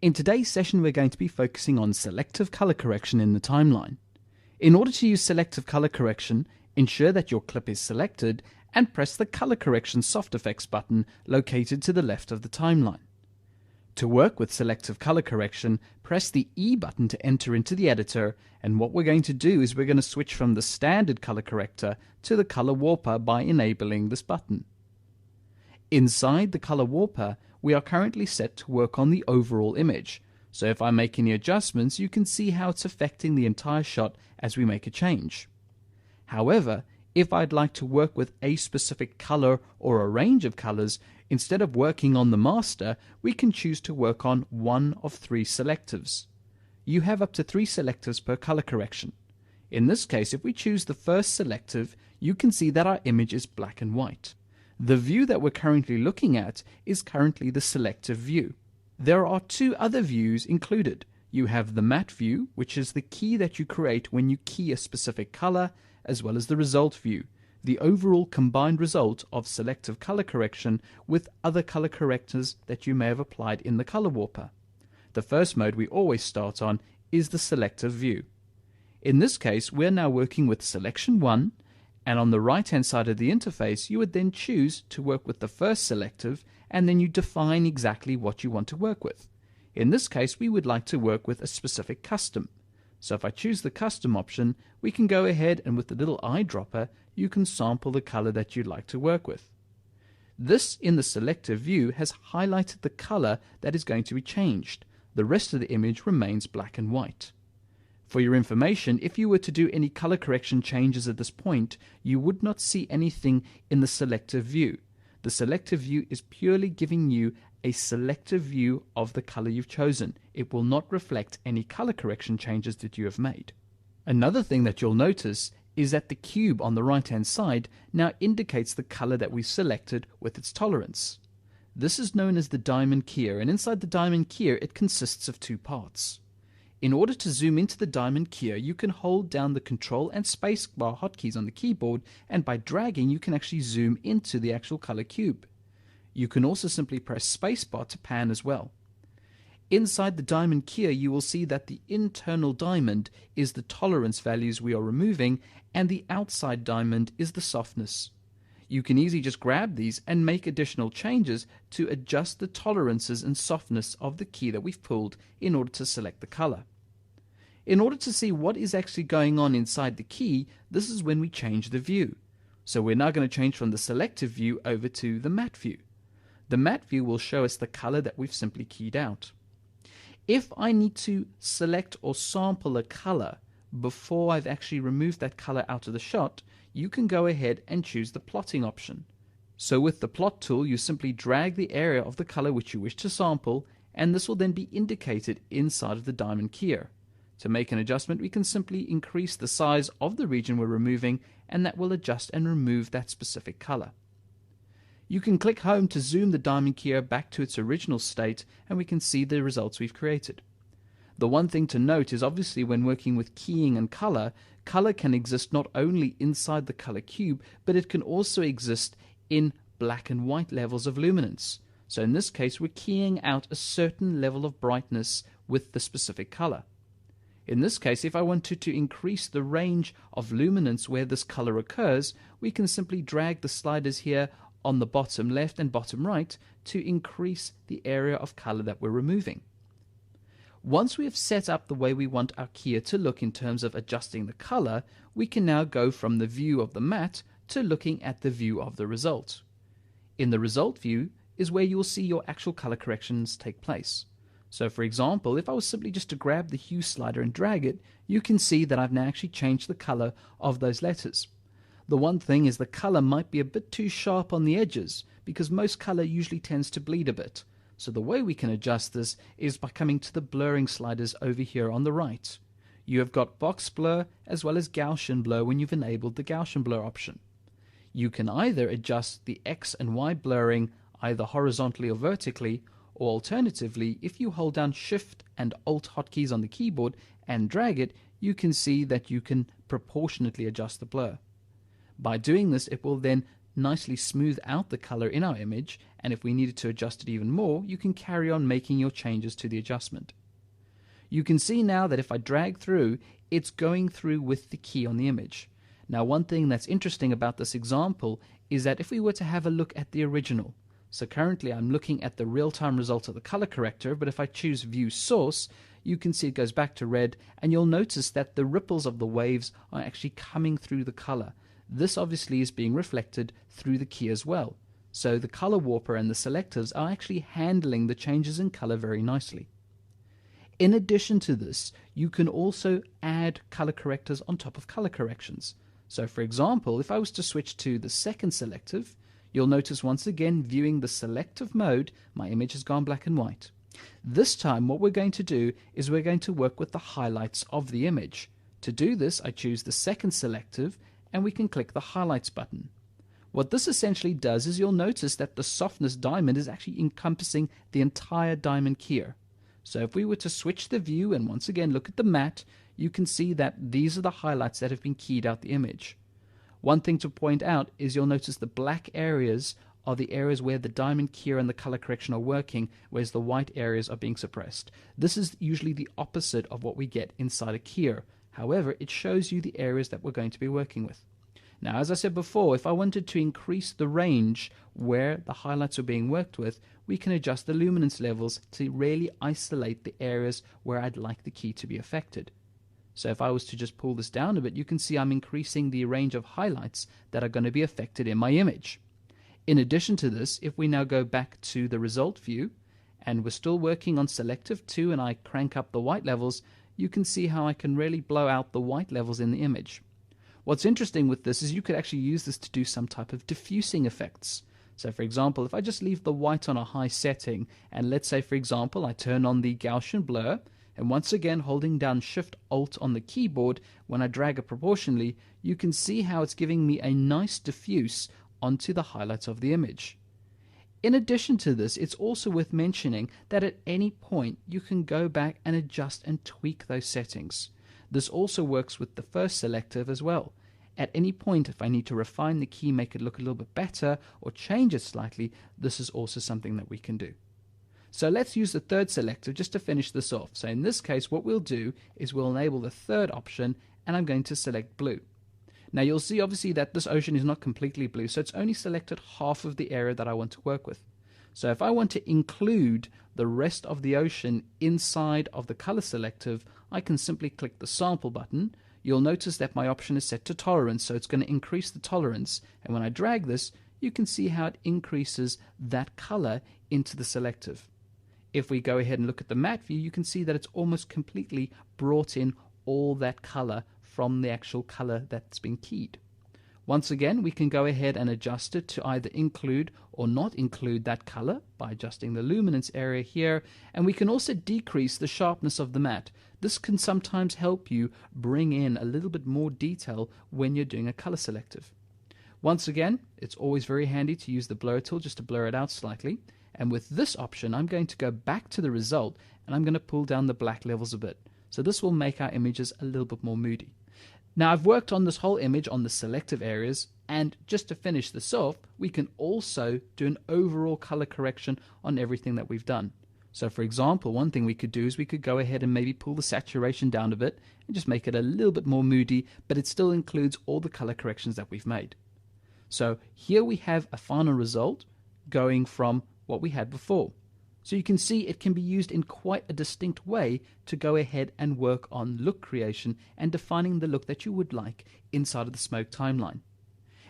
In today's session, we're going to be focusing on selective color correction in the timeline. In order to use selective color correction, ensure that your clip is selected and press the Color Correction Soft Effects button located to the left of the timeline. To work with selective color correction, press the E button to enter into the editor, and what we're going to do is we're going to switch from the standard color corrector to the color warper by enabling this button. Inside the color warper, we are currently set to work on the overall image, so if I make any adjustments, you can see how it's affecting the entire shot as we make a change. However, if I'd like to work with a specific color or a range of colors, instead of working on the master, we can choose to work on one of 3 selectives. You have up to 3 selectives per color correction. In this case, if we choose the first selective, you can see that our image is black and white. The view that we're currently looking at is currently the selective view. There are 2 other views included. You have the matte view, which is the key that you create when you key a specific color, as well as the result view, the overall combined result of selective color correction with other color correctors that you may have applied in the color warper. The first mode we always start on is the selective view. In this case, we're now working with selection 1, and on the right hand side of the interface you would then choose to work with the first selective, and then you define exactly what you want to work with. In this case, we would like to work with a specific custom. So if I choose the custom option, we can go ahead and with the little eyedropper you can sample the color that you'd like to work with. This in the selective view has highlighted the color that is going to be changed. The rest of the image remains black and white. For your information, if you were to do any color correction changes at this point, you would not see anything in the selective view. The selective view is purely giving you a selective view of the color you've chosen. It will not reflect any color correction changes that you have made. Another thing that you'll notice is that the cube on the right hand side now indicates the color that we selected with its tolerance. This is known as the diamond keyer, and inside the diamond keyer it consists of 2 parts. In order to zoom into the diamond keyer, you can hold down the Control and Spacebar hotkeys on the keyboard, and by dragging you can actually zoom into the actual color cube. You can also simply press Spacebar to pan as well. Inside the diamond keyer you will see that the internal diamond is the tolerance values we are removing, and the outside diamond is the softness. You can easily just grab these and make additional changes to adjust the tolerances and softness of the key that we've pulled in order to select the color. In order to see what is actually going on inside the key, this is when we change the view. So we're now going to change from the selective view over to the matte view. The matte view will show us the color that we've simply keyed out. If I need to select or sample a color before I've actually removed that color out of the shot, you can go ahead and choose the plotting option. So with the plot tool, you simply drag the area of the color which you wish to sample, and this will then be indicated inside of the diamond keyer. To make an adjustment, we can simply increase the size of the region we're removing, and that will adjust and remove that specific color. You can click home to zoom the diamond keyer back to its original state, and we can see the results we've created. The one thing to note is obviously when working with keying and color, color can exist not only inside the color cube, but it can also exist in black and white levels of luminance. So in this case, we're keying out a certain level of brightness with the specific color. In this case, if I wanted to increase the range of luminance where this color occurs, we can simply drag the sliders here on the bottom left and bottom right to increase the area of color that we're removing. Once we have set up the way we want our keyer to look in terms of adjusting the color, we can now go from the view of the matte to looking at the view of the result. In the result view is where you will see your actual color corrections take place. So for example, if I was simply just to grab the hue slider and drag it, you can see that I've now actually changed the color of those letters. The one thing is the color might be a bit too sharp on the edges, because most color usually tends to bleed a bit. So the way we can adjust this is by coming to the blurring sliders over here on the right. You have got box blur as well as Gaussian blur when you've enabled the Gaussian blur option. You can either adjust the X and Y blurring either horizontally or vertically, or alternatively, if you hold down Shift and Alt hotkeys on the keyboard and drag it, you can see that you can proportionately adjust the blur. By doing this, it will then nicely smooth out the color in our image, and if we needed to adjust it even more, you can carry on making your changes to the adjustment. You can see now that if I drag through, it's going through with the key on the image. Now, one thing that's interesting about this example is that if we were to have a look at the original, so currently I'm looking at the real-time result of the color corrector, but if I choose View Source, you can see it goes back to red, and you'll notice that the ripples of the waves are actually coming through the color. This obviously is being reflected through the key as well. So the color warper and the selectives are actually handling the changes in color very nicely. In addition to this, you can also add color correctors on top of color corrections. So for example, if I was to switch to the second selective, you'll notice once again, viewing the selective mode, my image has gone black and white. This time what we're going to do is we're going to work with the highlights of the image. To do this, I choose the second selective and we can click the highlights button. What this essentially does is you'll notice that the softness diamond is actually encompassing the entire diamond keyer. So if we were to switch the view and once again look at the matte, you can see that these are the highlights that have been keyed out the image. One thing to point out is you'll notice the black areas are the areas where the diamond keyer and the color correction are working, whereas the white areas are being suppressed. This is usually the opposite of what we get inside a keyer. However, it shows you the areas that we're going to be working with. Now, as I said before, if I wanted to increase the range where the highlights are being worked with, we can adjust the luminance levels to really isolate the areas where I'd like the key to be affected. So if I was to just pull this down a bit, you can see I'm increasing the range of highlights that are going to be affected in my image. In addition to this, if we now go back to the result view, and we're still working on Selective 2 and I crank up the white levels, you can see how I can really blow out the white levels in the image. What's interesting with this is you could actually use this to do some type of diffusing effects. So for example, if I just leave the white on a high setting, and let's say for example I turn on the Gaussian blur, and once again holding down Shift Alt on the keyboard, when I drag it proportionally, you can see how it's giving me a nice diffuse onto the highlights of the image. In addition to this, it's also worth mentioning that at any point you can go back and adjust and tweak those settings. This also works with the first selective as well. At any point, if I need to refine the key, make it look a little bit better, or change it slightly, this is also something that we can do. So let's use the third selective just to finish this off. So in this case, what we'll do is we'll enable the third option, and I'm going to select blue. Now you'll see obviously that this ocean is not completely blue, so it's only selected half of the area that I want to work with. So if I want to include the rest of the ocean inside of the color selective, I can simply click the sample button. You'll notice that my option is set to tolerance, so it's going to increase the tolerance, and when I drag this, you can see how it increases that color into the selective. If we go ahead and look at the matte view, you can see that it's almost completely brought in all that color from the actual color that's been keyed. Once again, we can go ahead and adjust it to either include or not include that color by adjusting the luminance area here, and we can also decrease the sharpness of the matte. This can sometimes help you bring in a little bit more detail when you're doing a color selective. Once again, it's always very handy to use the blur tool just to blur it out slightly, and with this option I'm going to go back to the result and I'm going to pull down the black levels a bit. So this will make our images a little bit more moody. Now I've worked on this whole image on the selective areas, and just to finish this off, we can also do an overall color correction on everything that we've done. So for example, one thing we could do is we could go ahead and maybe pull the saturation down a bit and just make it a little bit more moody, but it still includes all the color corrections that we've made. So here we have a final result going from what we had before. So you can see it can be used in quite a distinct way to go ahead and work on look creation and defining the look that you would like inside of the smoke timeline.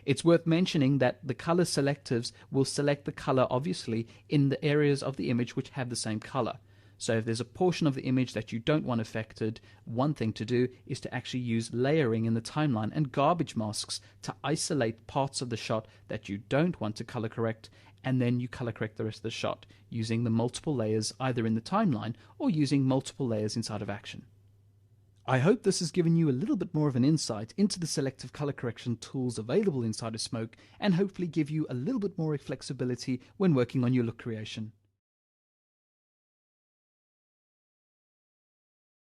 It's worth mentioning that the color selectives will select the color obviously in the areas of the image which have the same color. So if there's a portion of the image that you don't want affected, one thing to do is to actually use layering in the timeline and garbage masks to isolate parts of the shot that you don't want to color correct, and then you color correct the rest of the shot using the multiple layers either in the timeline or using multiple layers inside of Action. I hope this has given you a little bit more of an insight into the selective color correction tools available inside of Smoke, and hopefully give you a little bit more flexibility when working on your look creation.